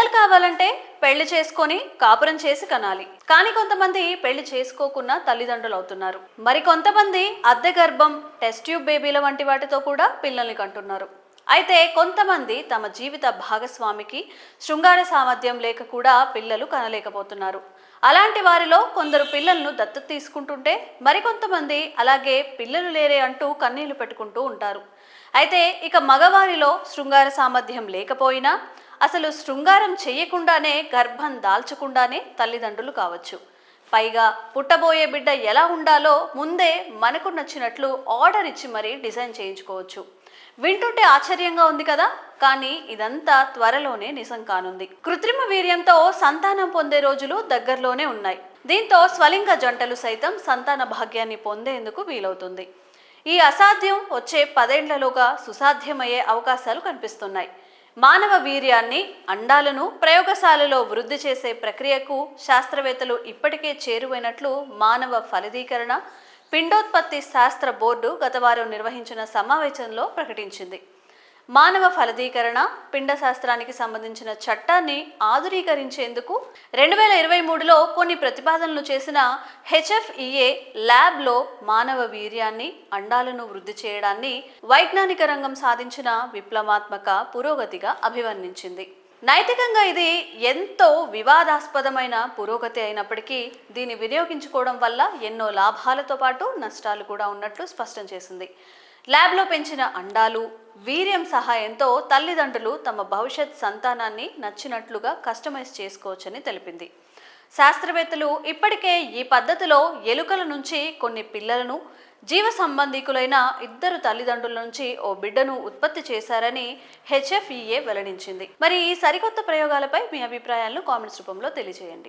పిల్లలు కావాలంటే పెళ్లి చేసుకొని కాపురం చేసి కనాలి. కానీ కొంతమంది పెళ్లి చేసుకోకున్న తల్లిదండ్రులు అవుతున్నారు. మరి కొంతమంది అద్దె గర్భం, టెస్ట్ ట్యూబ్ బేబీల వంటి వాటితో కూడా పిల్లల్ని కంటున్నారు. అయితే కొంతమంది తమ జీవిత భాగస్వామికి శృంగార సామర్థ్యం లేక కూడా పిల్లలు కనలేకపోతున్నారు. అలాంటి వారిలో కొందరు పిల్లలను దత్తత తీసుకుంటుంటే మరికొంతమంది అలాగే పిల్లలు లేరే అంటూ కన్నీళ్లు పెట్టుకుంటూ ఉంటారు. అయితే ఇక మగవారిలో శృంగార సామర్థ్యం లేకపోయినా అసలు శృంగారం చేయకుండానే గర్భం దాల్చకుండానే తల్లిదండ్రులు కావచ్చు. పైగా పుట్టబోయే బిడ్డ ఎలా ఉండాలో ముందే మనకు నచ్చినట్లు ఆర్డర్ ఇచ్చి మరీ డిజైన్ చేయించుకోవచ్చు. వింటుంటే ఆశ్చర్యంగా ఉంది కదా, కానీ ఇదంతా త్వరలోనే నిజం కానుంది. కృత్రిమ వీర్యంతో సంతానం పొందే రోజులు దగ్గరలోనే ఉన్నాయి. దీంతో స్వలింగ జంటలు సైతం సంతాన భాగ్యాన్ని పొందేందుకు వీలవుతుంది. ఈ అసాధ్యం వచ్చే 10 ఏళ్లలోగా సుసాధ్యమయ్యే అవకాశాలు కనిపిస్తున్నాయి. మానవ వీర్యాన్ని, అండాలను ప్రయోగశాలలో వృద్ధి చేసే ప్రక్రియకు శాస్త్రవేత్తలు ఇప్పటికే చేరువైనట్లు మానవ ఫలదీకరణ, పిండోత్పత్తి శాస్త్ర బోర్డు గత వారం నిర్వహించిన సమావేశంలో ప్రకటించింది. మానవ ఫలదీకరణ, పిండ శాస్త్రానికి సంబంధించిన చట్టాన్ని ఆధునీకరించేందుకు 2023లో కొన్ని ప్రతిపాదనలు చేసిన HFEA ల్యాబ్లో మానవ వీర్యాన్ని, అండాలను వృద్ధి చేయడాన్ని వైజ్ఞానిక రంగం సాధించిన విప్లవాత్మక పురోగతిగా అభివర్ణించింది. నైతికంగా ఇది ఎంతో వివాదాస్పదమైన పురోగతి అయినప్పటికీ దీన్ని వినియోగించుకోవడం వల్ల ఎన్నో లాభాలతో పాటు నష్టాలు కూడా ఉన్నట్లు స్పష్టం చేసింది. ల్యాబ్లో పెంచిన అండాలు, వీర్యం సహాయంతో తల్లిదండ్రులు తమ భవిష్యత్ సంతానాన్ని నచ్చినట్లుగా కస్టమైజ్ చేసుకోవచ్చని తెలిపింది. శాస్త్రవేత్తలు ఇప్పటికే ఈ పద్ధతిలో ఎలుకల నుంచి కొన్ని పిల్లలను, జీవ సంబంధికులైన 2 తల్లిదండ్రుల నుంచి ఓ బిడ్డను ఉత్పత్తి చేశారని HFEA వెల్లడించింది. మరి ఈ సరికొత్త ప్రయోగాలపై మీ అభిప్రాయాలను కామెంట్స్ రూపంలో తెలియజేయండి.